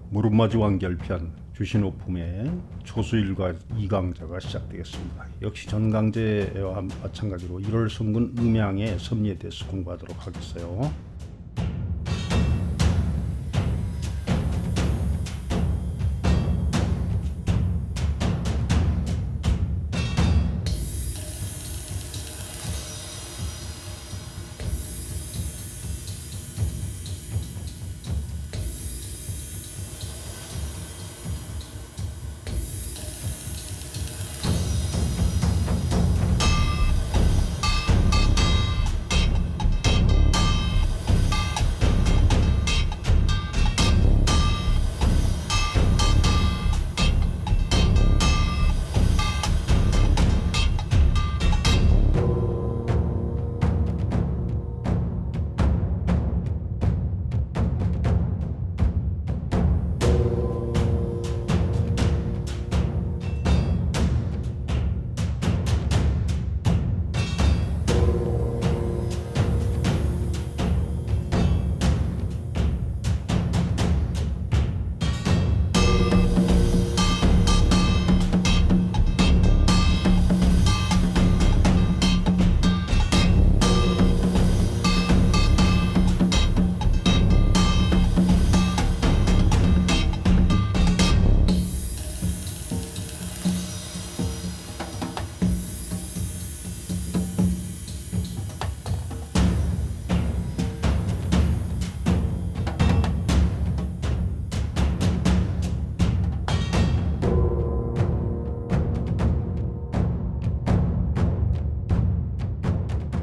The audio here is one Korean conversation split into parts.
무릎맞이 완결편 주신오품의 초수 1과 2강자가 시작되겠습니다. 역시 전강제와 마찬가지로 1월 성군 음양의 섭리에 대해서 공부하도록 하겠어요.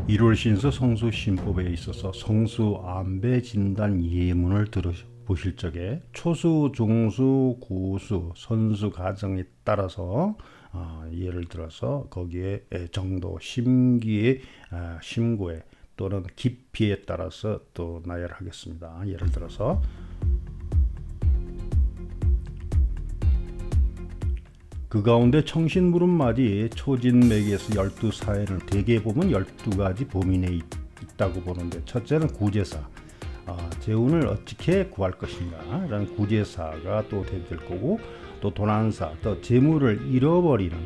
일월신서 성수신법에 있어서 성수안배진단 예문을 들어보실 적에 초수, 중수, 구수, 선수 가정에 따라서 예를 들어서 거기에 정도, 심기의 심고에 또는 깊이에 따라서 또 나열하겠습니다. 예를 들어서 그 가운데 청신무릎맞이 초진맥에서 12사연을 대개 보면 12가지 범인에 있다고 보는데, 첫째는 구제사, 재운을 어떻게 구할 것인가 라는 구제사가 또 대될 거고, 또 도난사, 또 재물을 잃어버리는,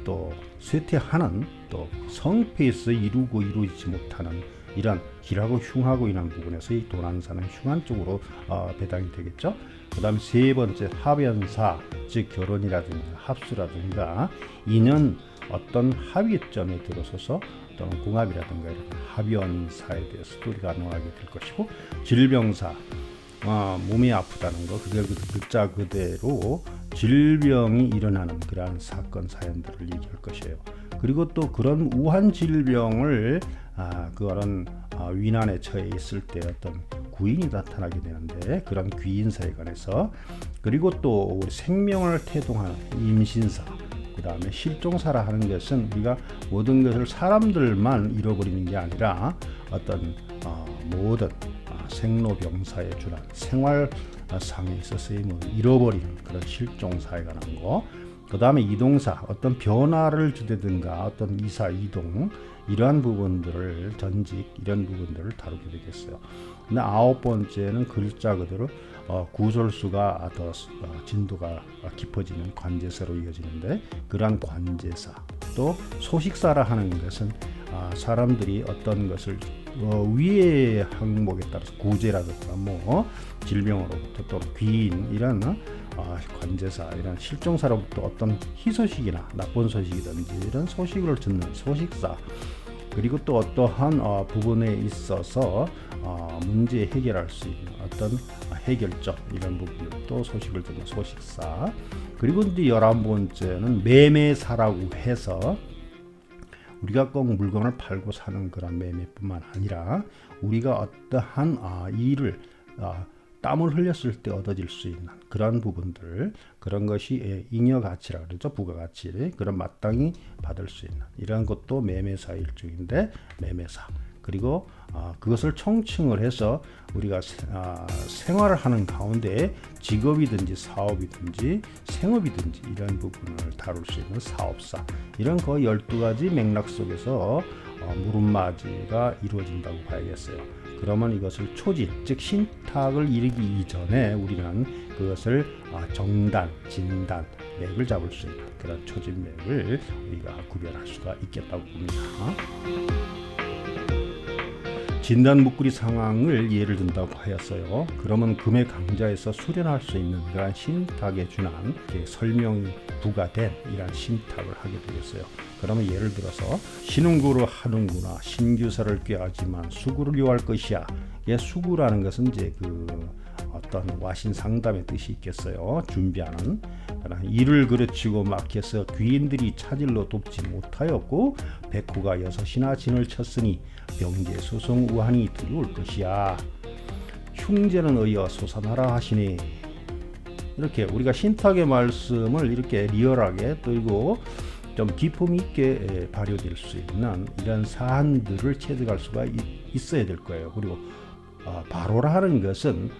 또 쇠퇴하는, 또 성패에서 이루어지지 못하는 이런 길하고 흉하고 이런 부분에서 이 도난사는 흉한 쪽으로 배당이 되겠죠. 그 다음 세 번째 합연사, 즉 결혼이라든가 합수라든가 인연 어떤 합의점에 들어서서 또는 궁합이라든가 이런 합연사에 대해서도 우리가 논하게 될 것이고, 질병사, 몸이 아프다는 거, 그게 글자 그대로 질병이 일어나는 그러한 사건 사연들을 얘기할 것이에요. 그리고 또 그런 우한 질병을 그런 위난에 처해 있을 때 어떤 구인이 나타나게 되는데, 그런 귀인사에 관해서, 그리고 또 생명을 태동하는 임신사, 그 다음에 실종사라 하는 것은 우리가 모든 것을 사람들만 잃어버리는 게 아니라 어떤 모든 생로병사에 준한 생활상에 있어서의 잃어버리는 그런 실종사에 관한 거, 그 다음에 이동사, 어떤 변화를 주되든가 어떤 이사 이동, 이러한 부분들을, 전직 이런 부분들을 다루게 되겠어요. 근데 아홉 번째는 글자 그대로 구설수가 더 진도가 깊어지는 관제사로 이어지는데, 그러한 관제사, 또 소식사라 하는 것은 사람들이 어떤 것을 위의 항목에 따라서 구제라든가 질병으로부터 또 귀인 이런 관제사, 이런 실종사로부터 어떤 희소식이나 나쁜 소식이든지 이런 소식을 듣는 소식사, 그리고 또 어떠한 부분에 있어서 문제 해결할 수 있는 어떤 해결점, 이런 부분들도 소식을 듣는 소식사, 그리고 이제 11번째는 매매사라고 해서 우리가 꼭 물건을 팔고 사는 그런 매매뿐만 아니라 우리가 어떠한 일을 땀을 흘렸을 때 얻어질 수 있는 그런 부분들, 그런 것이 잉여 가치라 그러죠. 부가가치, 그런 마땅히 받을 수 있는 이런 것도 매매사의 일종인데, 매매사. 그리고 그것을 총칭을 해서 우리가 생활을 하는 가운데 직업이든지 사업이든지 생업이든지 이런 부분을 다룰 수 있는 사업사, 이런 거 12가지 맥락 속에서 무릎맞이가 이루어진다고 봐야겠어요. 그러면 이것을 초진, 즉 신탁을 이르기 이전에 우리는 그것을 정단, 진단, 맥을 잡을 수 있는 그런 초진맥을 우리가 구별할 수가 있겠다고 봅니다. 진단 묶구리 상황을 예를 든다고 하였어요. 그러면 금의 강자에서 수련할 수 있는 그러한 신탁에 준한 설명이 부과된 이러한 신탁을 하게 되겠어요. 그러면 예를 들어서 신흥구를 하는구나, 신규사를 꾀하지만 수구를 요할 것이야. 수구라는 것은 이제 어떤 와신 상담의 뜻이 있겠어요. 준비하는. 이를 그르치고 막혀서 귀인들이 차질로 돕지 못하였고 백호가 6이나 진을 쳤으니 병제 소송 우한이 두려울 것이야. 흉제는 의여 솟아나라 하시니. 이렇게 우리가 신탁의 말씀을 이렇게 리얼하게 그리고 좀 기품 있게 발효될 수 있는 이런 사안들을 체득할 수가 있어야 될 거예요. 그리고 바로라 하는 것은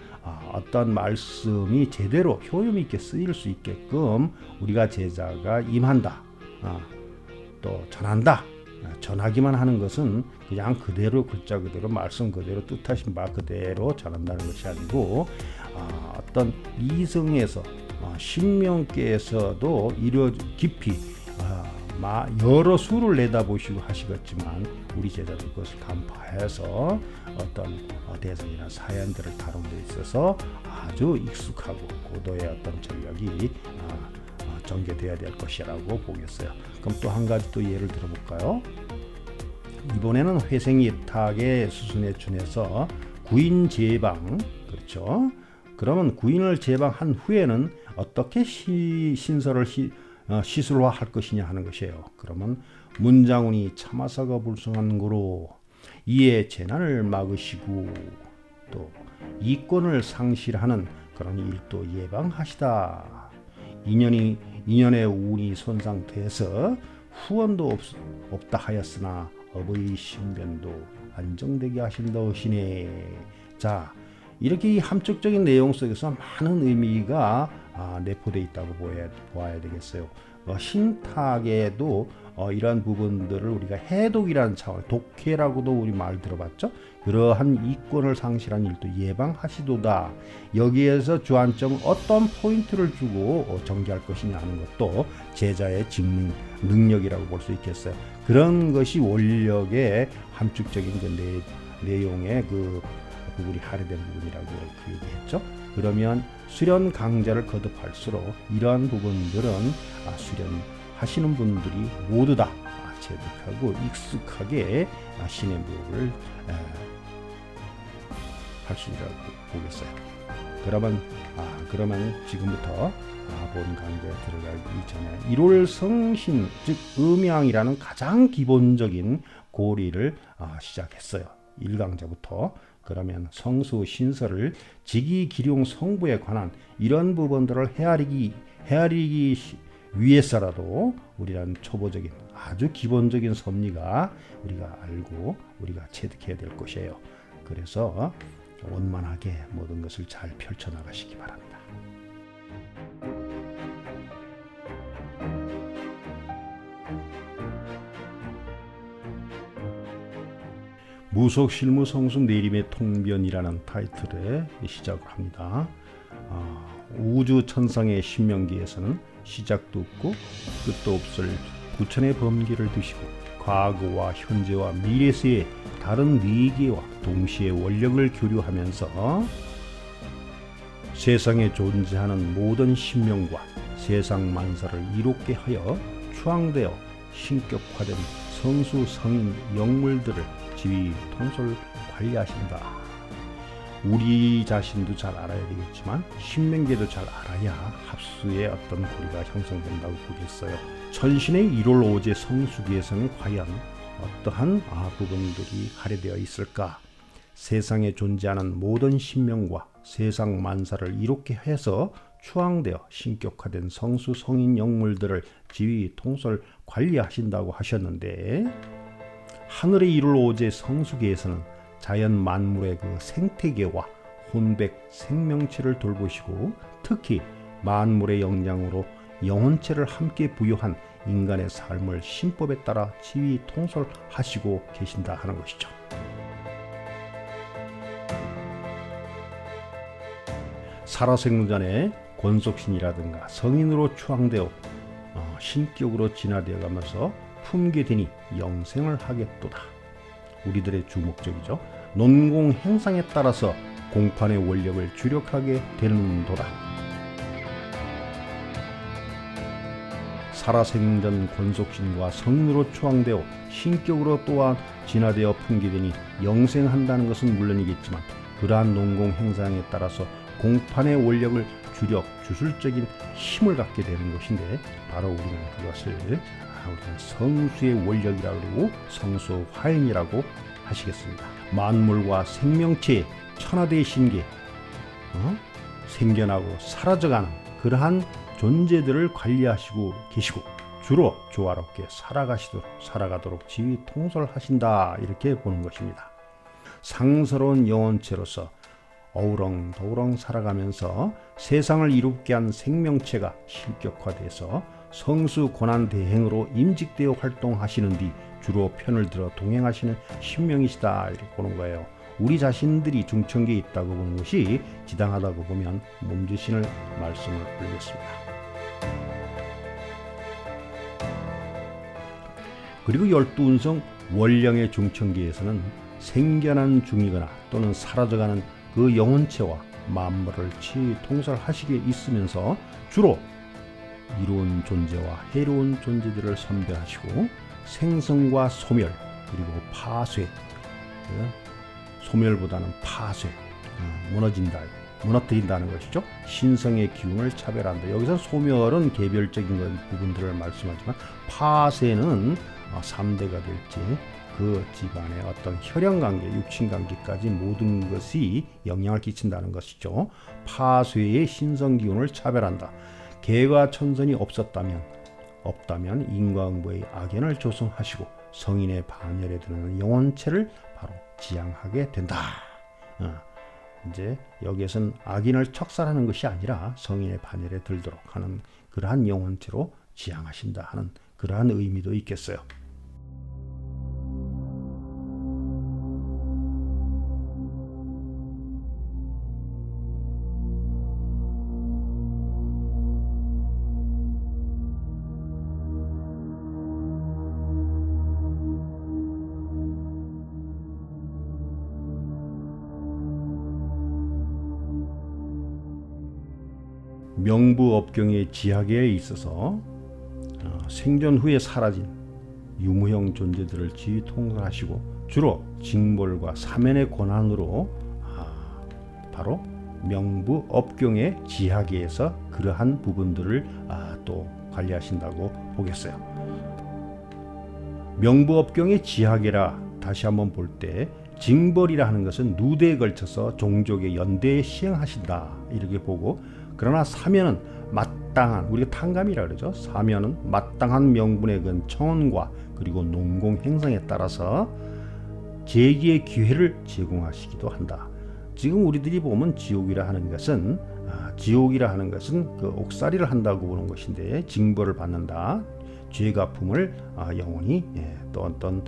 어떤 말씀이 제대로 효용 있게 쓰일 수 있게끔 우리가 제자가 임한다, 또 전한다. 전하기만 하는 것은 그냥 그대로 글자 그대로 말씀 그대로 뜻하신 바 그대로 전한다는 것이 아니고 어떤 이성에서 신명께서도 깊이 여러 수를 내다보시고 하시겠지만 우리 제자들 그것을 간파해서 어떤 대상이나 사연들을 다루는 데 있어서 아주 익숙하고 고도의 어떤 전략이 전개되어야 될 것이라고 보겠어요. 그럼 또 한 가지 또 예를 들어볼까요? 이번에는 회생예탁의 수순에 준해서 구인 제방, 그렇죠? 그러면 구인을 제방한 후에는 어떻게 신설을 시술화할 것이냐 하는 것이에요. 그러면 문장운이 참아사가 불성한 고로 이에 재난을 막으시고 또 이권을 상실하는 그런 일도 예방하시다. 인연의 운이 손상돼서 후원도 없다 하였으나 업의 신변도 안정되게 하신다우시네. 자, 이렇게 이 함축적인 내용 속에서 많은 의미가 내포되어 있다고 보아야 되겠어요. 신탁에도 이러한 부분들을 우리가 해독이라는 차원, 독해라고도 우리 말 들어봤죠. 그러한 이권을 상실한 일도 예방하시도다. 여기에서 주안점은 어떤 포인트를 주고 전개할 것이냐 하는 것도 제자의 직능, 능력이라고 볼 수 있겠어요. 그런 것이 원력의 함축적인 내용의 부분이 할애된 부분이라고 얘기했죠. 그러면 수련 강좌를 거듭할수록 이러한 부분들은 수련하시는 분들이 모두 다 체득하고 익숙하게 신의 무를 할 수 있다고 보겠어요. 그러면 지금부터 본 강좌에 들어가기 전에 1월 성신, 즉 음양이라는 가장 기본적인 고리를 시작했어요. 1강좌부터. 그러면 성수 신설을 직위 기룡 성부에 관한 이런 부분들을 헤아리기 위해서라도 우리는 초보적인 아주 기본적인 섭리가 우리가 알고 우리가 체득해야 될 것이에요. 그래서 원만하게 모든 것을 잘 펼쳐나가시기 바랍니다. 무속 실무 성수 내림의 통변이라는 타이틀에 시작을 합니다. 우주 천상의 신명기에서는 시작도 없고 끝도 없을 구천의 범기를 두시고 과거와 현재와 미래세의 다른 네 개와 동시에 원력을 교류하면서 세상에 존재하는 모든 신명과 세상 만사를 이롭게 하여 추앙되어 신격화된 성수 성인 영물들을 지휘 통솔 관리하신다. 우리 자신도 잘 알아야 되겠지만 신명계도 잘 알아야 합수의 어떤 고리가 형성된다고 보겠어요. 천신의 1월 오제 성수기에서는 과연 어떠한 부분들이 할애되어 있을까? 세상에 존재하는 모든 신명과 세상 만사를 이롭게 해서 추앙되어 신격화된 성수 성인 영물들을 지휘 통솔 관리하신다고 하셨는데, 하늘의 1월 오제 성수기에서는 자연 만물의 그 생태계와 혼백 생명체를 돌보시고 특히 만물의 영향으로 영혼체를 함께 부여한 인간의 삶을 신법에 따라 지휘 통솔하시고 계신다 하는 것이죠. 살아생전에 권속신이라든가 성인으로 추앙되어 신격으로 진화되어 가면서 품게 되니 영생을 하겠도다. 우리들의 주목적이죠. 논공 행상에 따라서 공판의 원력을 주력하게 되는도다. 살아생전 권속신과 성인으로 추앙되어 신격으로 또한 진화되어 품게 되니 영생한다는 것은 물론이겠지만 그러한 논공 행상에 따라서 공판의 원력을 주력 주술적인 힘을 갖게 되는 것인데 바로 우리는 그것을 우리는 성수의 원력이라고 그러고 성수 화인이라고 하시겠습니다. 만물과 생명체의 천하대의 신계 생겨나고 사라져가는 그러한 존재들을 관리하시고 계시고 주로 조화롭게 살아가도록 지휘 통솔하신다, 이렇게 보는 것입니다. 상스러운 영혼체로서 어우렁더우렁 살아가면서 세상을 이롭게 한 생명체가 신격화돼서 성수 고난대행으로 임직되어 활동하시는 뒤 주로 편을 들어 동행하시는 신명이시다, 이렇게 보는 거예요. 우리 자신들이 중천계에 있다고 보는 것이 지당하다고 보면 몸주신을 말씀을 올렸습니다. 그리고 열두운성 원령의 중천계에서는 생겨난 중이거나 또는 사라져가는 그 영혼체와 만물을 통솔하시게 있으면서 주로 이로운 존재와 해로운 존재들을 선별하시고 생성과 소멸 그리고 파쇄, 소멸보다는 파쇄, 무너뜨린다는 것이죠. 신성의 기운을 차별한다. 여기서 소멸은 개별적인 부분들을 말씀하지만 파쇄는 3대가 될지 그 집안의 어떤 혈연관계, 육친관계까지 모든 것이 영향을 끼친다는 것이죠. 파쇄의 신성기운을 차별한다. 개가 천선이 없다면 인과응보의 악연을 조성하시고 성인의 반열에 드는 영혼체를 바로 지향하게 된다. 이제 여기에서는 악인을 척살하는 것이 아니라 성인의 반열에 들도록 하는 그러한 영혼체로 지향하신다 하는 그러한 의미도 있겠어요. 명부업경의 지하계에 있어서 생전 후에 사라진 유무형 존재들을 지휘 통솔하시고 주로 징벌과 사면의 권한으로 바로 명부업경의 지하계에서 그러한 부분들을 또 관리하신다고 보겠어요. 명부업경의 지하계라 다시 한번 볼 때 징벌이라 하는 것은 누대에 걸쳐서 종족의 연대에 시행하신다, 이렇게 보고, 그러나 사면은 마땅한, 우리가 탕감이라 그러죠. 사면은 마땅한 명분에 근 청원과 그리고 농공 행성에 따라서 제기의 기회를 제공하시기도 한다. 지금 우리들이 보면 지옥이라 하는 것은 그 옥살이를 한다고 보는 것인데 징벌을 받는다. 죄가품을 영원히 또 어떤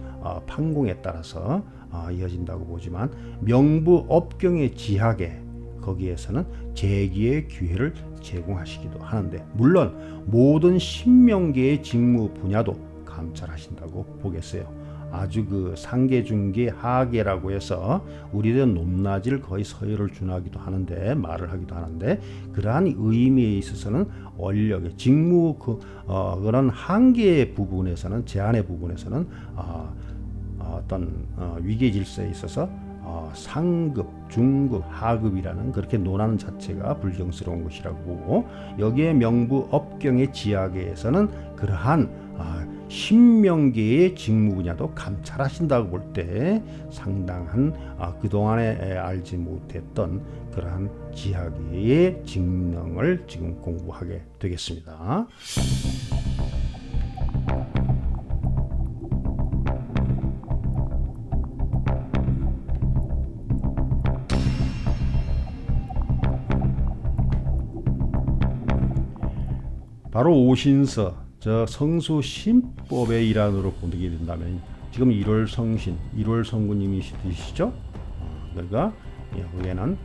판공에 따라서 이어진다고 보지만 명부업경의 지하계 거기에서는 재기의 기회를 제공하시기도 하는데, 물론 모든 신명계의 직무 분야도 감찰하신다고 보겠어요. 아주 그 상계, 중계, 하계라고 해서 우리들은 높낮이를 거의 서열을 준하기도 하는데, 말을 하기도 하는데, 그러한 의미에 있어서는 원력의 직무 그런 한계의 부분에서는, 제한의 부분에서는 어떤 위계 질서에 있어서 상급, 중급, 하급이라는 그렇게 논하는 자체가 불경스러운 것이라고 보고, 여기에 명부업경의 지하계에서는 그러한 신명계의 직무 분야도 감찰하신다고 볼 때 상당한 그동안에 알지 못했던 그러한 지하계의 직능을 지금 공부하게 되겠습니다. 바로 오신서, 저 성수 신법의 일환으로 보게 된다면 지금 1월 성신, 1월 성군님이시죠? 그러니까 여기에는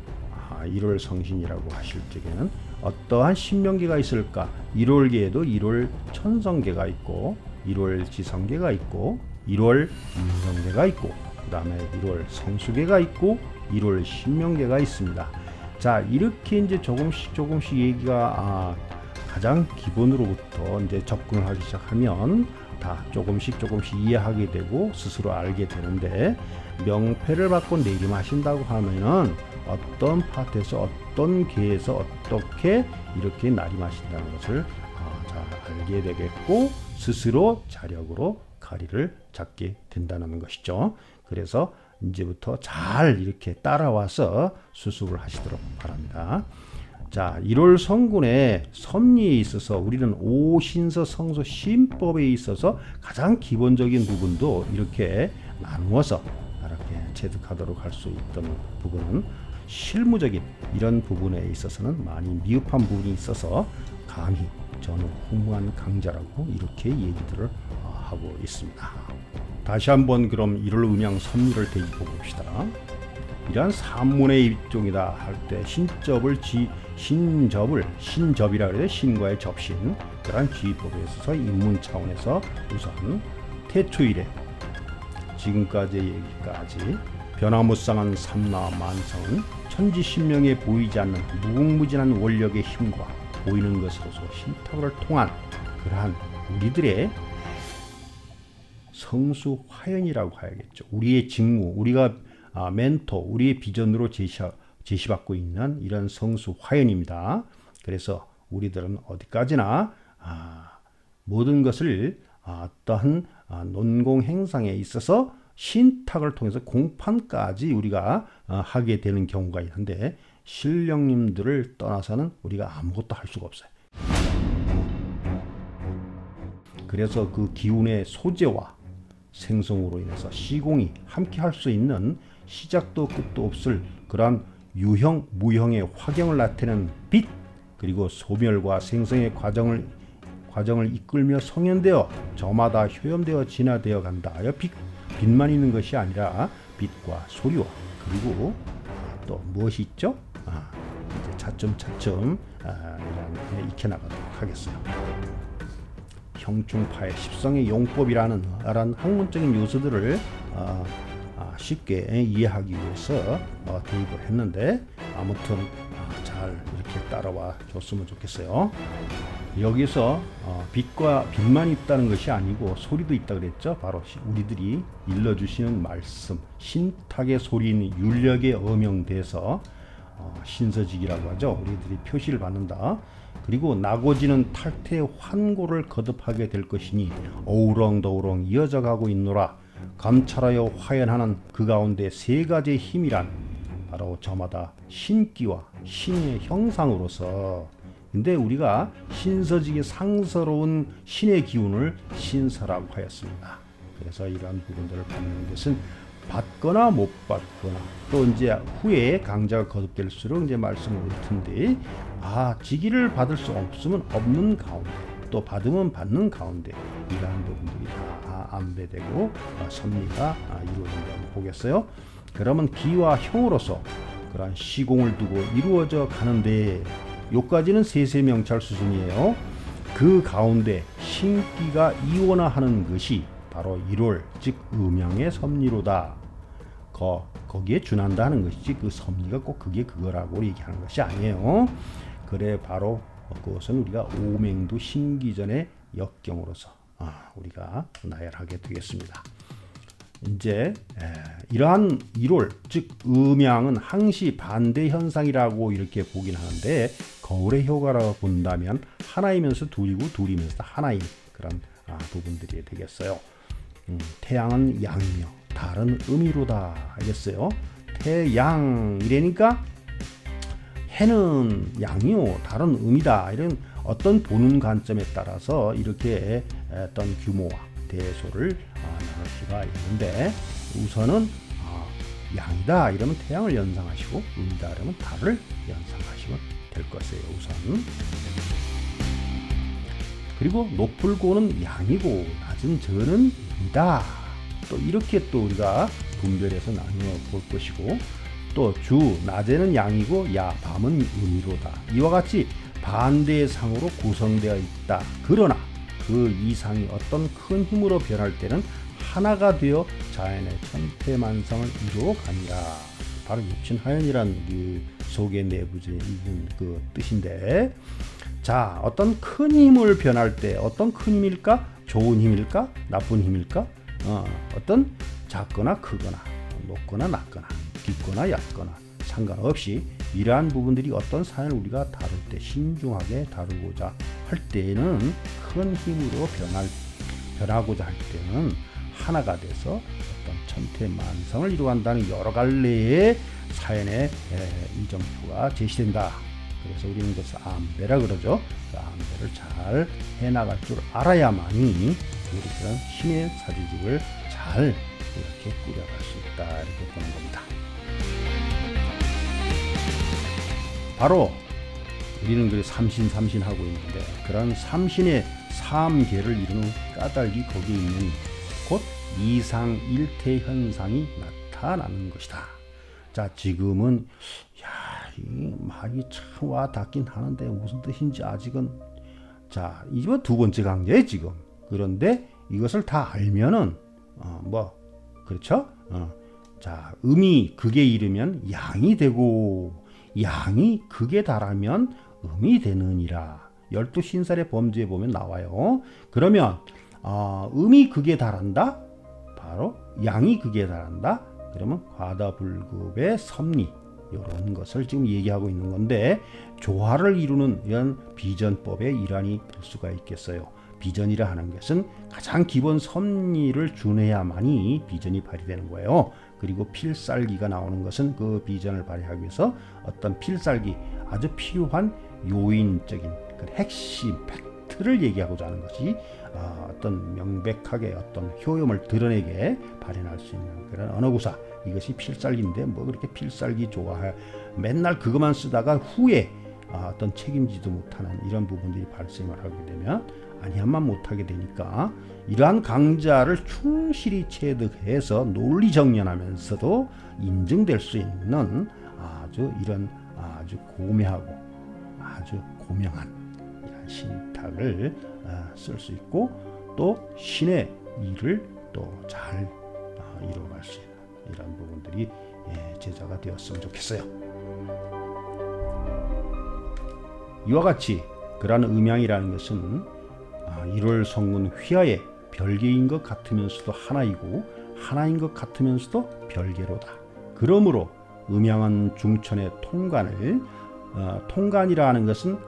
1월 성신이라고 하실 적에는 어떠한 신명계가 있을까? 1월계에도 1월 천성계가 있고 1월 지성계가 있고 1월 인성계가 있고 그 다음에 1월 성수계가 있고 1월 신명계가 있습니다. 자, 이렇게 이제 조금씩 얘기가 가장 기본으로부터 이제 접근을 하기 시작하면 다 조금씩 이해하게 되고 스스로 알게 되는데, 명패를 받고 내림하신다고 하면은 어떤 파트에서 어떤 계에서 어떻게 이렇게 내림하신다는 것을 잘 알게 되겠고 스스로 자력으로 가리를 잡게 된다는 것이죠. 그래서 이제부터 잘 이렇게 따라와서 수습을 하시도록 바랍니다. 자, 1월 성군의 섭리에 있어서 우리는 오신서 성소 신법에 있어서 가장 기본적인 부분도 이렇게 나누어서 이렇게 체득하도록 할 수 있던 부분은 실무적인 이런 부분에 있어서는 많이 미흡한 부분이 있어서 감히 저는 후무한 강자라고 이렇게 얘기들을 하고 있습니다. 다시 한번 그럼 1월 음양 섭리를 되짚어 봅시다. 이러한 산문의 입종이다 할 때 신접이라 그래요. 신과의 접신, 그러한 지휘법에 있어서 입문 차원에서 우선 태초이래 지금까지의 얘기까지 변화무쌍한 삼라 만성은 천지신명에 보이지 않는 무궁무진한 원력의 힘과 보이는 것으로서 신탁을 통한 그러한 우리들의 성수 화연이라고 해야겠죠. 우리의 직무, 우리가 멘토, 우리의 비전으로 제시받고 있는 이런 성수 화연입니다. 그래서 우리들은 어디까지나 모든 것을 어떠한 논공 행상에 있어서 신탁을 통해서 공판까지 우리가 하게 되는 경우가 있는데, 신령님들을 떠나서는 우리가 아무것도 할 수가 없어요. 그래서 그 기운의 소재와 생성으로 인해서 시공이 함께 할 수 있는 시작도 끝도 없을 그러한 유형, 무형의 화경을 나타내는 빛, 그리고 소멸과 생성의 과정을 이끌며 성현되어 저마다 효염되어 진화되어 간다. 빛만 있는 것이 아니라 빛과 소리와 그리고 또 무엇이 있죠? 이제 차츰 이렇게 익혀나가도록 하겠어요. 형충파의 십성의 용법이라는 학문적인 요소들을 쉽게 이해하기 위해서 대입을 했는데, 아무튼 잘 이렇게 따라와 줬으면 좋겠어요. 여기서 빛만 있다는 것이 아니고 소리도 있다 그랬죠. 바로 우리들이 일러주시는 말씀, 신탁의 소리인 율력에 어명돼서 신서직이라고 하죠. 우리들이 표시를 받는다. 그리고 나고지는 탈퇴의 환고를 거듭하게 될 것이니 어우렁더우렁 이어져 가고 있노라. 감찰하여 화연하는 그 가운데 세 가지의 힘이란 바로 저마다 신기와 신의 형상으로서, 근데 우리가 신서직의 상서로운 신의 기운을 신서라고 하였습니다. 그래서 이러한 부분들을 받는 것은 받거나 못 받거나, 또 이제 후에 강자가 거듭될수록 이제 말씀을 올 텐데, 직위를 받을 수 없으면 없는 가운데, 또 받으면 받는 가운데 이러한 부분들이 다 안배되고 섭리가 이루어진다고 보겠어요. 그러면 기와 형으로서 그러한 시공을 두고 이루어져 가는데, 요까지는 세세명찰 수준이에요. 그 가운데 신기가 이원화하는 것이 바로 1월, 즉 음양의 섭리로다. 거기에 준한다 하는 것이지, 그 섭리가 꼭 그거라고 얘기하는 것이 아니에요. 그래, 바로 그것은 우리가 오맹도 신기전의 역경으로서 우리가 나열하게 되겠습니다. 이제 이러한 1월, 즉 음양은 항시 반대 현상이라고 이렇게 보긴 하는데, 거울의 효과라고 본다면 하나이면서 둘이고 둘이면서 하나인 그런 부분들이 되겠어요. 태양은 양이며 달은 음이로다 알겠어요. 태양 이래니까 해는 양이요 달은 음이다, 이런 어떤 보는 관점에 따라서 이렇게 어떤 규모와 대소를 나눌 수가 있는데, 우선은 양이다 이러면 태양을 연상하시고, 음이다 이러면 달을 연상하시면 될 것이에요. 우선. 그리고 높을 고는 양이고 낮은 저는 음이다. 또 이렇게 또 우리가 분별해서 나누어 볼 것이고, 또 주 낮에는 양이고 야 밤은 음이로다. 이와 같이 반대의 상으로 구성되어 있다. 그러나 그 이상이 어떤 큰 힘으로 변할 때는 하나가 되어 자연의 천태만상을 이루어가니라. 바로 육신하연이란 그 속의 내부에 있는 그 뜻인데, 자, 어떤 큰 힘을 변할 때 어떤 큰 힘일까? 좋은 힘일까? 나쁜 힘일까? 어떤 작거나 크거나 높거나 낮거나 깊거나 얕거나 상관없이 이러한 부분들이 어떤 사연을 우리가 다룰 때 신중하게 다루고자 할 때는 큰 힘으로 변하고자 할 때는 하나가 돼서 어떤 천태만상을 이루어간다는 여러 갈래의 사연의 이정표가 제시된다. 그래서 우리는 그것을 암배라 그러죠. 그 암배를 잘 해나갈 줄 알아야만이 우리 그런 신의 사주집을 잘 이렇게 꾸려갈 수 있다, 이렇게 보는 겁니다. 바로 우리는 그 삼신 하고 있는데, 그런 삼신의 삼계를 이루는 까닭이 거기에 있는 곧 이상일태 현상이 나타나는 것이다. 자, 지금은 이 말이 참 와닿긴 하는데 무슨 뜻인지 아직은, 자, 이번 두 번째 강좌에 지금. 그런데 이것을 다 알면은 그렇죠? 자, 음이 극에 이르면 양이 되고 양이 극에 달하면 음이 되느니라. 12신살의 범주에 보면 나와요. 그러면 음이 극에 달한다? 바로 양이 극에 달한다? 그러면 과다불급의 섭리, 이런 것을 지금 얘기하고 있는 건데, 조화를 이루는 이런 비전법의 일환이 될 수가 있겠어요. 비전이라 하는 것은 가장 기본 섭리를 준해야만이 비전이 발휘되는 거예요. 그리고 필살기가 나오는 것은 그 비전을 발휘하기 위해서 어떤 필살기, 아주 필요한 요인적인 그 핵심 팩트를 얘기하고자 하는 것이 어떤 명백하게 어떤 효용을 드러내게 발현할 수 있는 그런 언어구사, 이것이 필살기인데 뭐 그렇게 필살기 좋아해 맨날 그것만 쓰다가 후에 어떤 책임지도 못하는 이런 부분들이 발생을 하게 되면 아니한만 못하게 되니까, 이러한 강좌를 충실히 체득해서 논리 정연하면서도 인증될 수 있는 이런 아주 고매하고 아주 고명한 이런 신탁을 쓸 수 있고, 또 신의 일을 또 잘 이루어갈 수 있는 이런 부분들이 제자가 되었으면 좋겠어요. 이와 같이 그러한 음양이라는 것은 일월성군 휘하의 별개인 것 같으면서도 하나이고 하나인 것 같으면서도 별개로다. 그러므로 음양은 중천의 통관을 통관이라 하는 것은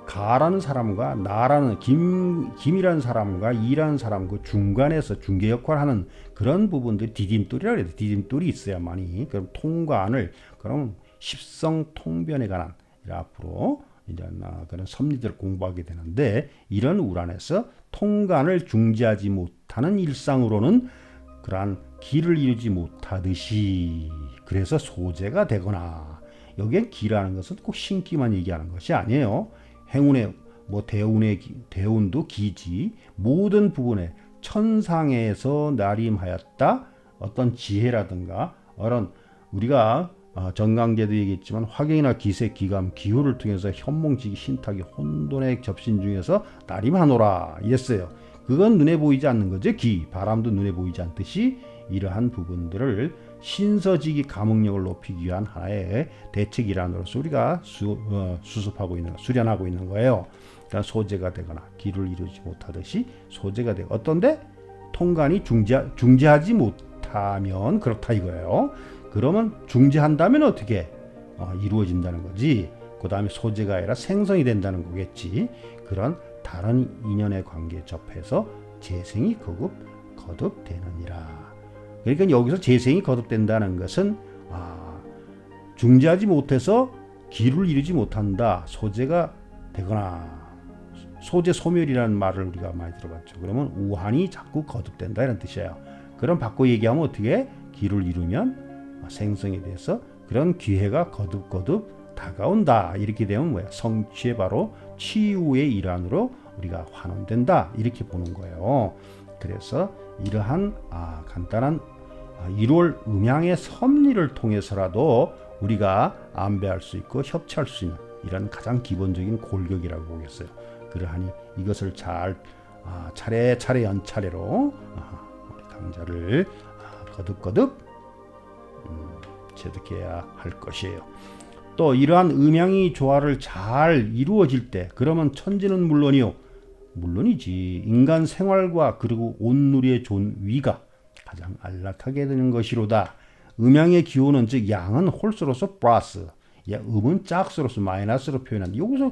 가라는 사람과 나라는 김이라는 사람과 이라는 사람 그 중간에서 중개 역할을 하는 그런 부분들이 디딤돌이라고 해요. 디딤돌이 있어야만이 그럼 통관을, 그럼 십성통변에 관한 앞으로 이런 그런 섭리들을 공부하게 되는데, 이런 우란에서 통관을 중지하지 못하는 일상으로는 그러한 길을 이루지 못하듯이, 그래서 소재가 되거나, 여기엔 기라는 것은 꼭 신기만 얘기하는 것이 아니에요. 행운의 대운도 기지, 모든 부분에 천상에서 나림하였다. 어떤 지혜라든가 어런 우리가 정강제도 얘기했지만 화경이나 기세, 기감, 기후를 통해서 현몽지기, 신탁이 혼돈의 접신 중에서 나림하노라 이랬어요. 그건 눈에 보이지 않는 거죠. 바람도 눈에 보이지 않듯이 이러한 부분들을 신서지기 감흥력을 높이기 위한 하나의 대책 일환으로서 우리가 수습하고 있는, 수련하고 있는 거예요. 그러니까 소재가 되거나 기를 이루지 못하듯이 소재가 되고, 어떤데 통관이 중재하지 못하면 그렇다 이거예요. 그러면 중재한다면 어떻게 이루어진다는 거지. 그 다음에 소재가 아니라 생성이 된다는 거겠지. 그런 다른 인연의 관계에 접해서 재생이 거듭되느니라. 그러니까 여기서 재생이 거듭된다는 것은 중재하지 못해서 기를 이루지 못한다. 소재가 되거나, 소재 소멸이라는 말을 우리가 많이 들어봤죠. 그러면 우한이 자꾸 거듭된다 이런 뜻이에요. 그럼 바꿔 얘기하면 어떻게? 기를 이루면 생성에 대해서 그런 기회가 거듭 다가온다. 이렇게 되면 뭐야? 성취의 바로 치유의 일환으로 우리가 환원된다. 이렇게 보는 거예요. 그래서 이러한 간단한 1월 음양의 섭리를 통해서라도 우리가 안배할 수 있고 협치할 수 있는 이런 가장 기본적인 골격이라고 보겠어요. 그러하니 이것을 잘 차례차례 연차례로 우리 강좌를 거듭거듭 체득해야 할 것이에요. 또 이러한 음양이 조화를 잘 이루어질 때 그러면 천지는 물론이지 인간 생활과 그리고 온누리의 존위가 가장 안락하게 되는 것이로다. 음양의 기호는 즉 양은 홀수로서 플러스, 음은 짝수로서 마이너스로 표현한다. 여기서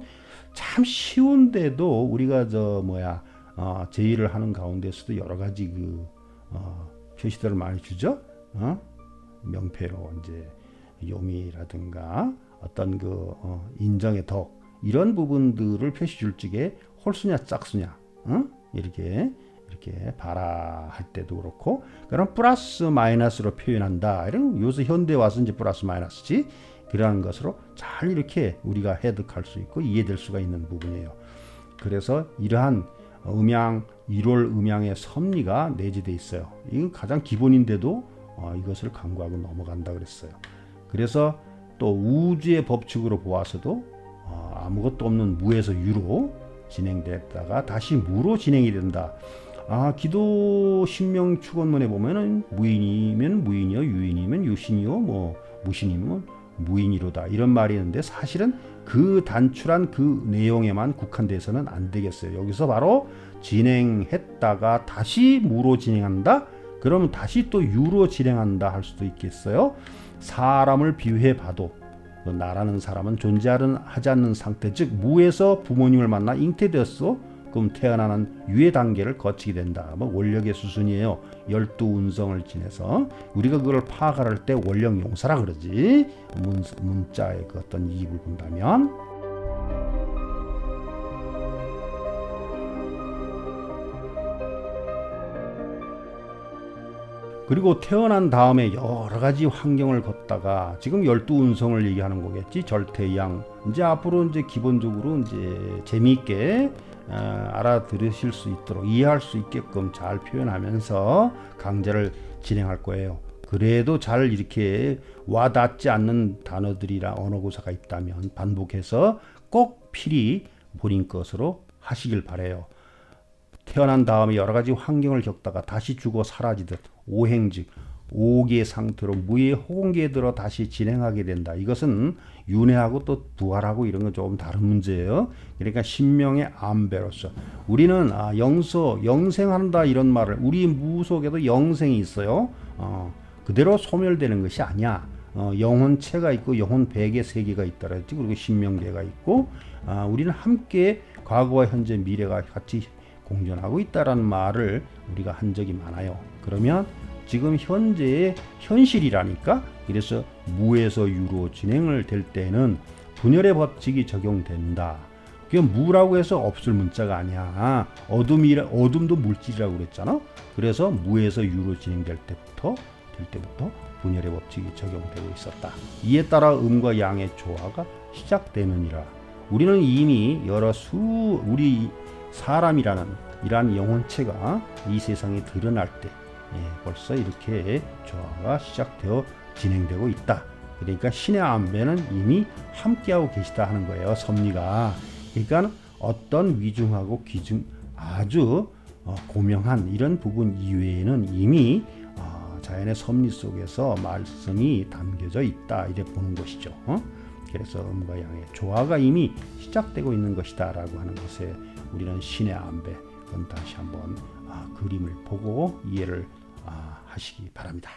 참 쉬운데도 우리가 제의를 하는 가운데서도 여러 가지 표시들을 많이 주죠. 명패로 이제 요미라든가 어떤 인정의 덕 이런 부분들을 표시 줄 적에 홀수냐 짝수냐 이렇게 바라 할 때도 그렇고 그럼 플러스 마이너스로 표현한다. 이런 요새 현대 와서 이제 플러스 마이너스지 그러한 것으로 잘 이렇게 우리가 해석할 수 있고 이해될 수가 있는 부분이에요. 그래서 이러한 음양 1월 음양의 섭리가 내재되어 있어요. 이건 가장 기본인데도 이것을 강구하고 넘어간다 그랬어요. 그래서 또 우주의 법칙으로 보아서도 아무것도 없는 무에서 유로 진행됐다가 다시 무로 진행이 된다. 기도 신명 축원문에 보면은 무인이면 무인이요, 유인이면 유신이요, 무신이면 무인이로다 이런 말이 있는데 사실은 그 단출한 그 내용에만 국한돼서는 안 되겠어요. 여기서 바로 진행했다가 다시 무로 진행한다. 그러면 다시 또 유로 진행한다 할 수도 있겠어요. 사람을 비유해 봐도 나라는 사람은 존재하지 않는 상태, 즉 무에서 부모님을 만나 잉태되었어. 그럼 태어나는 유의 단계를 거치게 된다. 원력의 수순이에요. 12운성을 지내서 우리가 그걸 파악할 때 원력용사라 그러지. 문자의 그 어떤 이입을 본다면. 그리고 태어난 다음에 여러 가지 환경을 걷다가 지금 12운성을 얘기하는 거겠지. 절태양. 이제 앞으로 이제 기본적으로 이제 재미있게 알아들으실 수 있도록 이해할 수 있게끔 잘 표현하면서 강좌를 진행할 거예요. 그래도 잘 이렇게 와닿지 않는 단어들이나 언어구사가 있다면 반복해서 꼭 필히 본인 것으로 하시길 바래요. 태어난 다음에 여러 가지 환경을 겪다가 다시 죽어 사라지듯 오행즉 5개 상태로 무의 호공기에 들어 다시 진행하게 된다. 이것은 윤회하고 또 부활하고 이런 건 조금 다른 문제예요. 그러니까 신명의 안배로서 우리는 영생한다 이런 말을 우리 무 속에도 영생이 있어요. 그대로 소멸되는 것이 아니야. 영혼체가 있고 영혼 백의 세계가 있다 그랬지. 그리고 신명계가 있고 우리는 함께 과거와 현재 미래가 같이 공존하고 있다라는 말을 우리가 한 적이 많아요. 그러면 지금 현재의 현실이라니까. 그래서 무에서 유로 진행을 될 때는 분열의 법칙이 적용된다. 그게 무라고 해서 없을 문자가 아니야. 어둠도 물질이라고 그랬잖아. 그래서 무에서 유로 진행될 때부터 분열의 법칙이 적용되고 있었다. 이에 따라 음과 양의 조화가 시작되느니라. 우리는 이미 우리 사람이라는 이러한 영혼체가 이 세상에 드러날 때 벌써 이렇게 조화가 시작되어 진행되고 있다. 그러니까 신의 안배는 이미 함께하고 계시다 하는 거예요. 섭리가. 그러니까 어떤 위중하고 귀중 아주 고명한 이런 부분 이외에는 이미 자연의 섭리 속에서 말씀이 담겨져 있다. 이래 보는 것이죠. 그래서 음과 양의 조화가 이미 시작되고 있는 것이다 라고 하는 것에 우리는 신의 안배, 그건 다시 한번 그림을 보고 이해를 하시기 바랍니다.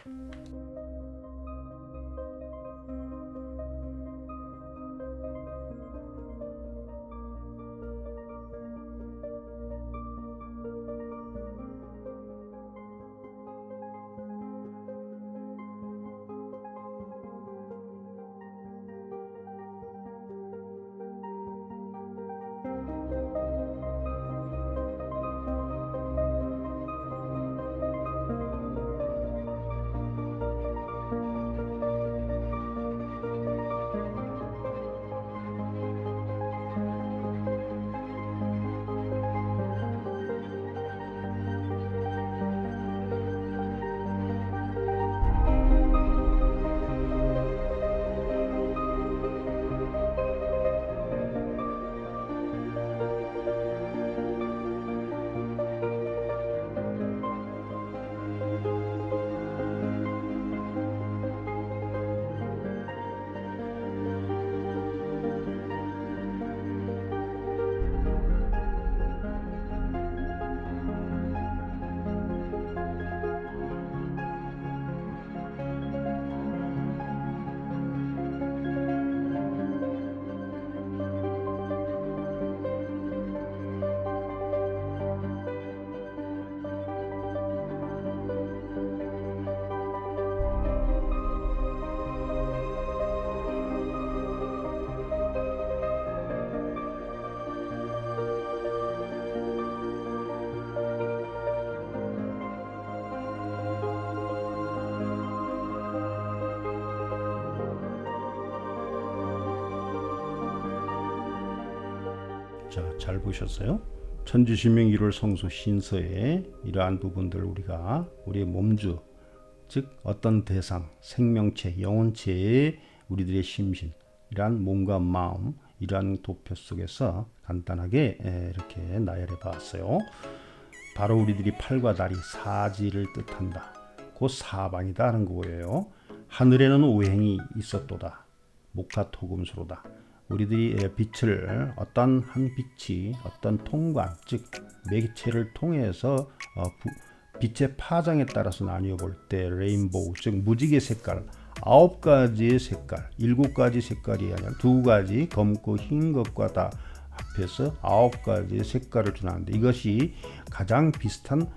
자, 잘 보셨어요? 천지신명 1월 성수 신서에 이러한 부분들 우리가 우리의 몸주, 즉 어떤 대상, 생명체, 영혼체의 우리들의 심신, 이러한 몸과 마음, 이러한 도표 속에서 간단하게 이렇게 나열해 봤어요. 바로 우리들이 팔과 다리, 사지를 뜻한다. 곧 사방이다 하는 거예요. 하늘에는 오행이 있었도다. 목화토금수로다. 우리들이 빛을 어떤 한 빛이 어떤 통관, 즉 매개체를 통해서 빛의 파장에 따라서 나뉘어 볼 때 레인보우, 즉 무지개 색깔, 9가지의 색깔, 7가지 색깔이 아니라 2가지 검고 흰 것과 다 합해서 9가지의 색깔을 주는데, 이것이 가장 비슷한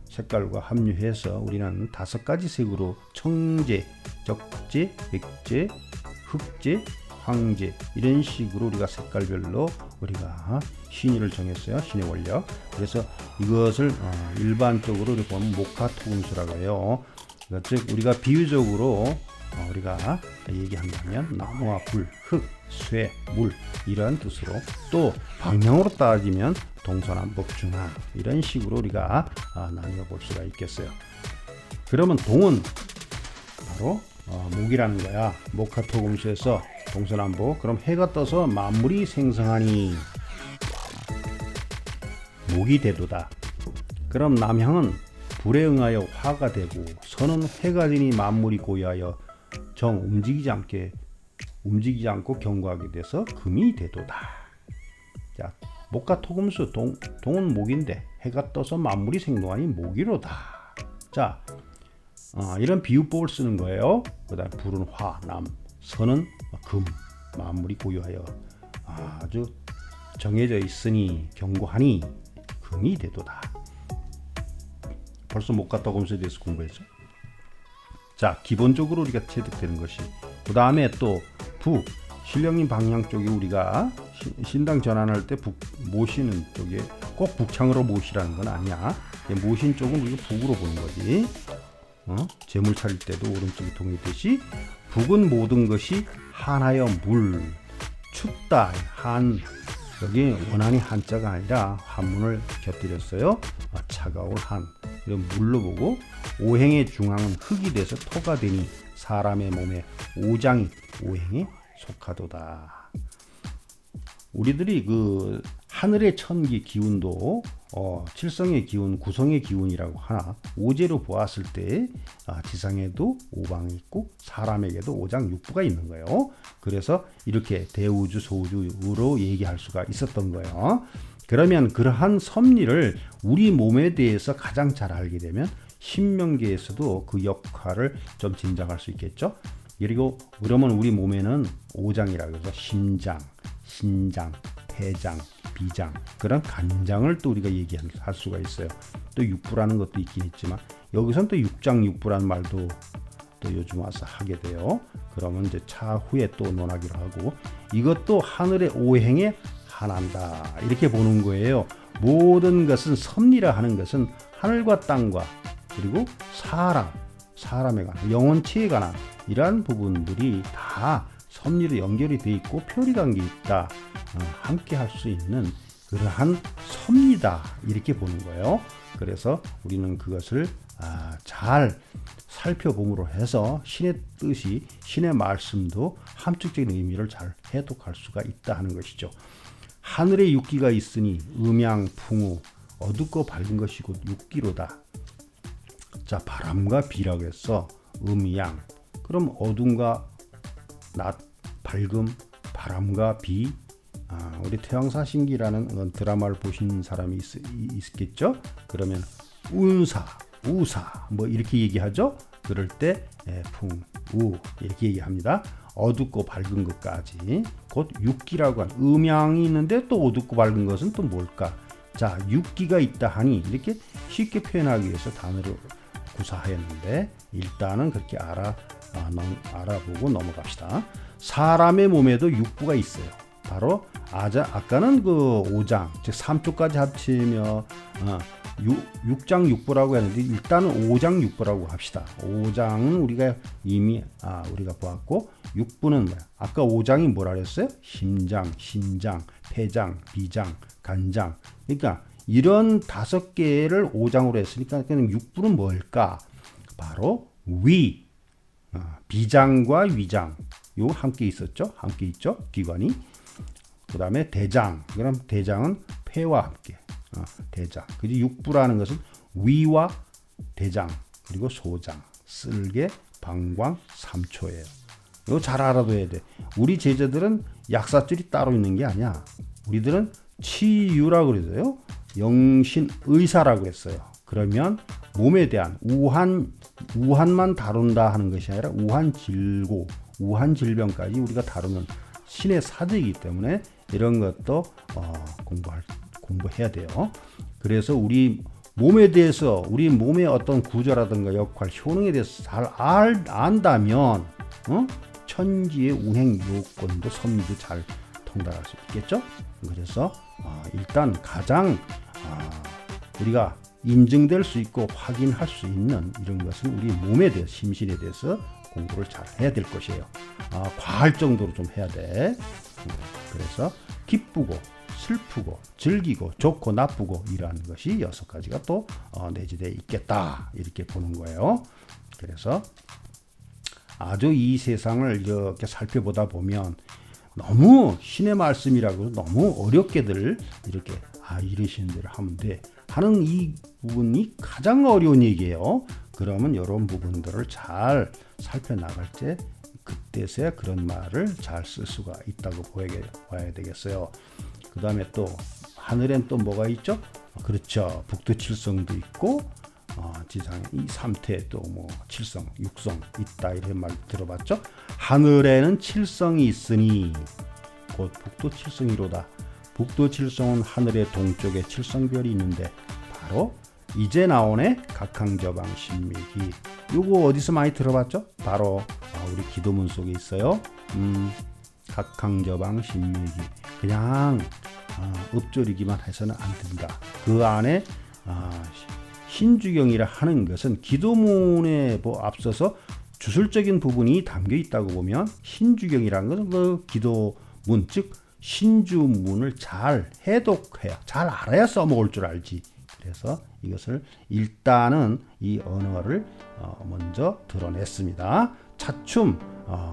색깔과 합류해서 우리는 5가지 색으로 청재, 적재, 백재, 흑재, 황재, 이런 식으로 우리가 색깔별로 우리가 신의를 정했어요. 신의 원력. 그래서 이것을 일반적으로 우리 보면 목화토금수라고 해요. 즉 우리가 비유적으로 우리가 얘기한다면 나무와 불, 흙, 쇠, 물, 이런 뜻으로, 또 방향으로 따지면 동서남북 중앙, 이런 식으로 우리가 나뉘어 볼 수가 있겠어요. 그러면 동은 바로 목이라는 거야. 목화토금수에서 동서남북. 그럼 해가 떠서 만물이 생성하니 목이 대도다. 그럼 남향은 불에 응하여 화가 되고, 서는 해가 지니 만물이 고요하여 정 움직이지 않고 견고하게 돼서 금이 대도다. 자, 목화토금수 동은 목인데 해가 떠서 만물이 생동하니 목이로다. 자, 이런 비유법을 쓰는 거예요. 그다음 불은 화, 남, 서는 금, 만물이 고요하여 아주 정해져 있으니 견고하니 금이 대도다. 벌써 목화토금수에 대해서 공부했죠. 자, 기본적으로 우리가 체득되는 것이, 그 다음에 또 북, 신령님 방향 쪽에 우리가 신당 전환할 때 북 모시는 쪽에 꼭 북창으로 모시라는 건 아니야. 모신 쪽은 우리가 북으로 보는 거지. 재물 차릴 때도 오른쪽이 동이듯이 북은 모든 것이 하나여 물, 춥다, 한, 여기 원한이 한자가 아니라 한문을 곁들였어요. 차가울 한, 이런 물로 보고, 오행의 중앙은 흙이 돼서 토가 되니 사람의 몸에 오장이 오행에 속하도다. 우리들이 그 하늘의 천기 기운도 칠성의 기운, 구성의 기운이라고 하나, 오제로 보았을 때 지상에도 오방이 있고 사람에게도 오장 육부가 있는 거예요. 그래서 이렇게 대우주, 소우주로 얘기할 수가 있었던 거예요. 그러면 그러한 섭리를 우리 몸에 대해서 가장 잘 알게 되면 신명계에서도 그 역할을 좀 짐작할 수 있겠죠. 그리고 그러면 우리 몸에는 오장이라고 해서 심장, 신장, 폐장, 비장, 그런 간장을 또 우리가 얘기할 수가 있어요. 또 육부라는 것도 있긴 있지만 여기서는 또 육장육부라는 말도 또 요즘 와서 하게 돼요. 그러면 이제 차후에 또 논하기로 하고, 이것도 하늘의 오행에 한한다, 이렇게 보는 거예요. 모든 것은 섭리라 하는 것은 하늘과 땅과 그리고 사람에 관한, 영혼체에 관한 이러한 부분들이 다 섭리로 연결이 돼 있고 표리관계 있다, 함께 할 수 있는 그러한 섭리다, 이렇게 보는 거예요. 그래서 우리는 그것을 잘 살펴봄으로 해서 신의 뜻이, 신의 말씀도 함축적인 의미를 잘 해독할 수가 있다 하는 것이죠. 하늘에 육기가 있으니 음양, 풍우, 어둡고 밝은 것이 곧 육기로다. 자, 바람과 비라고 해서 음양, 그럼 어둠과 낮, 밝음, 바람과 비. 우리 태왕사신기라는 드라마를 보신 사람이 있겠죠? 그러면 운사, 우사 뭐 이렇게 얘기하죠. 그럴 때 풍, 우 이렇게 얘기합니다. 어둡고 밝은 것까지 곧 육기라고 한, 음양이 있는데 또 어둡고 밝은 것은 또 뭘까? 자, 육기가 있다 하니 이렇게 쉽게 표현하기 위해서 단어를 구사하였는데, 일단은 그렇게 알아보고 넘어갑시다. 사람의 몸에도 육부가 있어요. 바로 아까는 그 오장, 즉 3조까지 합치며 육장육부라고 했는데 일단은 오장육부라고 합시다. 오장은 우리가 이미 우리가 보았고, 육부는 뭐야? 아까 오장이 뭐라 그랬어요? 심장, 신장, 폐장, 비장, 간장. 그러니까 이런 5개를 오장으로 했으니까 그럼 육부는 뭘까? 바로 위, 비장과 위장 요 함께 있었죠? 함께 있죠? 기관이. 그 다음에 대장. 그럼 대장은 폐와 함께. 대장. 그지 육부라는 것은 위와 대장 그리고 소장, 쓸개, 방광, 삼초예요. 이거 잘 알아둬야 돼. 우리 제자들은 약사줄이 따로 있는 게 아니야. 우리들은 치유라고 그러죠. 영신의사라고 했어요. 그러면 몸에 대한 우한만 다룬다 하는 것이 아니라 우한질고, 우한질병까지 우리가 다루는 신의 사제이기 때문에 이런 것도 공부해야 돼요. 그래서 우리 몸에 대해서, 우리 몸의 어떤 구조라든가 역할, 효능에 대해서 잘 안다면 천지의 운행 요건도 섭리도 잘 통달할 수 있겠죠. 그래서 일단 가장 우리가 인증될 수 있고 확인할 수 있는 이런 것은 우리 몸에 대해서, 심신에 대해서 공부를 잘 해야 될 것이에요. 과할 정도로 좀 해야 돼. 그래서 기쁘고 슬프고 즐기고 좋고 나쁘고 이러한 것이 6가지가 또 내재되어 있겠다, 이렇게 보는 거예요. 그래서 아주 이 세상을 이렇게 살펴보다 보면 너무 신의 말씀이라고 너무 어렵게들 이렇게 이러시는 대로 하면 돼 하는 이 부분이 가장 어려운 얘기예요. 그러면 이런 부분들을 잘 살펴나갈 때 그때서야 그런 말을 잘 쓸 수가 있다고 봐야 되겠어요. 그 다음에 또 하늘엔 또 뭐가 있죠? 그렇죠. 북두칠성도 있고 지상에 이 삼태 또 뭐 칠성, 육성 있다, 이런 말 들어봤죠? 하늘에는 칠성이 있으니 곧 북두칠성이로다. 북두칠성은 하늘의 동쪽에 칠성별이 있는데 바로 이제 나오네 각항저방신미기. 요거 어디서 많이 들어봤죠? 바로 우리 기도문 속에 있어요. 각항저방신미기. 그냥 읊조리기만 해서는 안 된다. 그 안에 신주경이라 하는 것은 기도문에 앞서서 주술적인 부분이 담겨 있다고 보면 신주경이라는 것은 그 기도문, 즉 신주문을 잘 해독해야, 잘 알아야 써먹을 줄 알지. 그래서 이것을 일단은 이 언어를 먼저 드러냈습니다. 차츰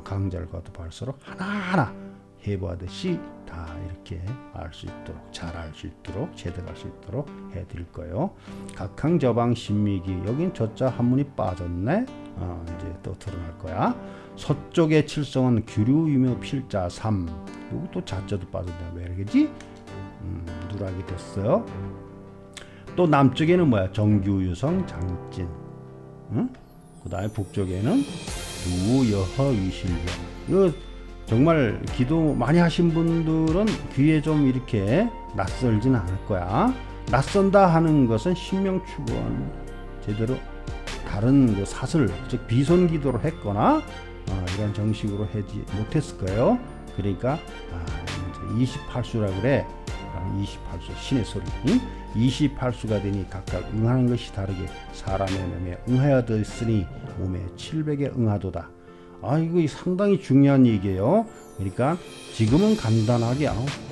강절과도 발서로 하나하나 해보하듯이 다 이렇게 알 수 있도록, 잘 알 수 있도록, 체득할 수 있도록 해드릴 거예요. 각항저방 신미기, 여긴 저자 한문이 빠졌네. 이제 또 드러날 거야. 서쪽의 칠성은 규류유묘 필자 3. 요거 또 자자도 빠졌네. 왜 그러지? 누락이 됐어요. 또 남쪽에는 뭐야? 정규유성 장진. 그 다음에 북쪽에는 두여허위실병. 이거 정말 기도 많이 하신 분들은 귀에 좀 이렇게 낯설지는 않을 거야. 낯선다 하는 것은 신명축원 제대로 다른 그 사슬, 즉 비손 기도를 했거나 이런 정식으로 하지 못했을 거예요. 그러니까 28수라 그래. 28수 신의 소리. 28수가 되니 각각 응하는 것이 다르게 사람의 몸에 응하여졌으니 몸에 700에 응하도다. 이거 상당히 중요한 얘기예요. 그러니까 지금은 간단하게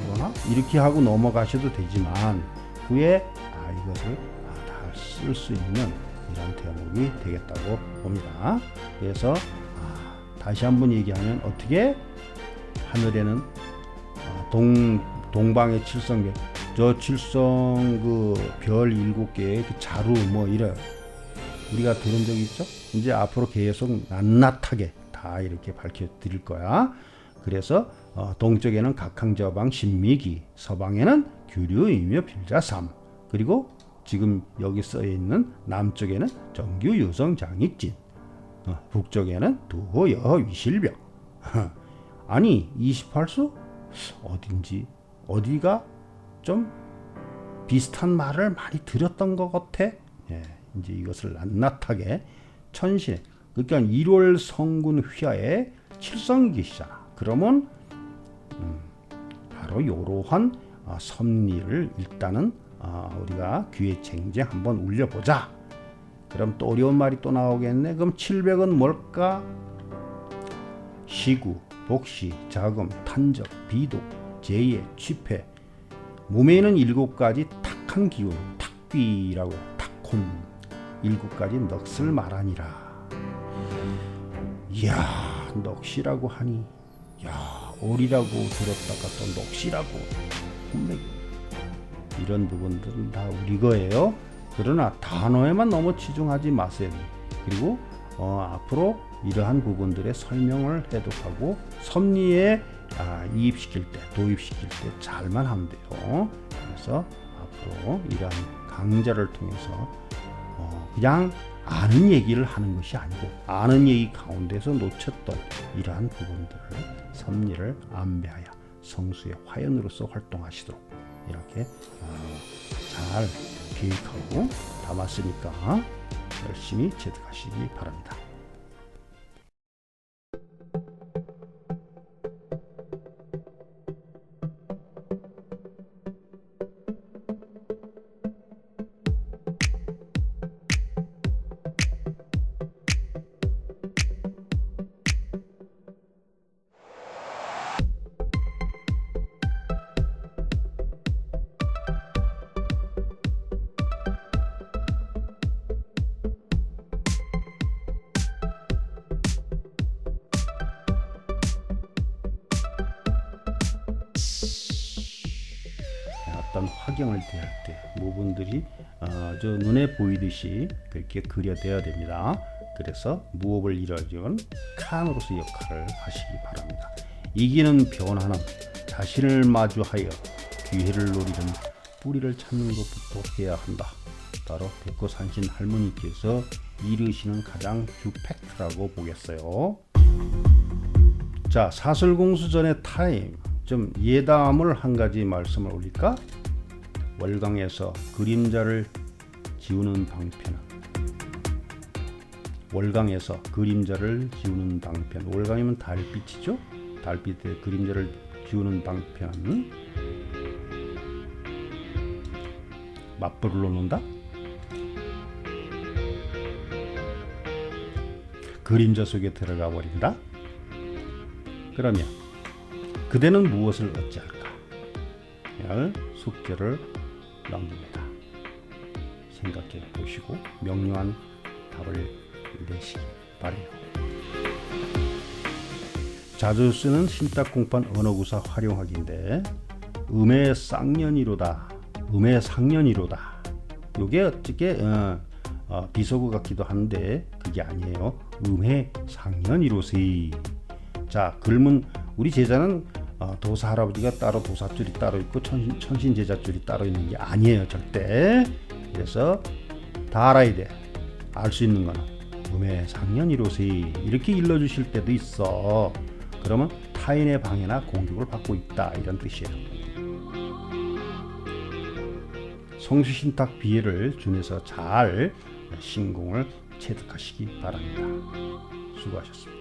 뭐나 이렇게 하고 넘어가셔도 되지만 후에 이것을 다 쓸 수 있는 이런 대목이 되겠다고 봅니다. 그래서 다시 한번 얘기하면 어떻게 하늘에는 동방의 칠성별, 저 칠성 그 별 7개의 그 자루 뭐 이래 우리가 들은 적이 있죠? 이제 앞으로 계속 낱낱하게 다 이렇게 밝혀드릴 거야. 그래서 동쪽에는 각항저방 신미기, 서방에는 규류유묘 필자 3, 그리고 지금 여기 써 있는 남쪽에는 정규유성 장익진, 북쪽에는 두여위실병. 아니 28수 어디가 좀 비슷한 말을 많이 들었던 것 같아. 이제 이것을 낱낱하게 천신에, 그러니까 1월 성군 휘하에 칠성이 계시잖아. 그러면 바로 이러한 섭리를 일단은 우리가 귀에쟁쟁 한번 울려보자. 그럼 또 어려운 말이 또 나오겠네. 그럼 700은 뭘까? 시구, 복시, 자금, 탄적, 비독, 재예, 취패. 몸에 있는 7가지 탁한 기운, 탁귀라고 해요. 탁혼. 7가지 넋을 말하니라. 이야, 넋이라고 하니, 야, 오리라고 들었다가 또 넋이라고. 이런 부분들은 다 우리 거예요. 그러나 단어에만 너무 치중하지 마세요. 그리고 앞으로 이러한 부분들의 설명을 해독하고 섭리에 이입시킬 때, 도입시킬 때 잘만 하면 돼요. 그래서 앞으로 이러한 강좌를 통해서 그냥 아는 얘기를 하는 것이 아니고 아는 얘기 가운데서 놓쳤던 이러한 부분들을 섭리를 안배하여 성수의 화연으로서 활동하시도록 이렇게 잘 계획하고 담았으니까 열심히 체득하시기 바랍니다. 어떤 화경을 대할 때 부분들이 저 눈에 보이듯이 그렇게 그려져야 됩니다. 그래서 무업을 이뤄준 칸으로서 역할을 하시기 바랍니다. 이기는 변화는 자신을 마주하여 기회를 노리는 뿌리를 찾는 것부터 해야 한다. 바로 백호산신 할머니께서 이르시는 가장 주 팩트라고 보겠어요. 자, 사슬공수전의 타임 좀 예담을 한 가지 말씀을 올릴까? 월강에서 그림자를 지우는 방편은 월강에서 그림자를 지우는 방편. 월강이면 달빛이죠. 달빛에 그림자를 지우는 방편. 맞불을 놓는다. 그림자 속에 들어가 버린다. 그러면 그대는 무엇을 어찌할까? 할 숙제를 넘깁니다. 생각해 보시고 명료한 답을 내시기 바래요. 자주 쓰는 신탁공판 언어구사 활용하기인데 음해쌍년이로다. 음해상년이로다. 요게 어떻게 비속어 같기도 한데 그게 아니에요. 음해상년이로세. 자, 글문 우리 제자는 도사 할아버지가 따로 도사줄이 따로 있고 천신 제자줄이 따로 있는 게 아니에요. 절대. 그래서 다 알아야 돼. 알 수 있는 거는 음해상년이로세 이렇게 일러주실 때도 있어. 그러면 타인의 방해나 공격을 받고 있다 이런 뜻이에요. 성수신탁 비애를 준해서 잘 신공을 체득하시기 바랍니다. 수고하셨습니다.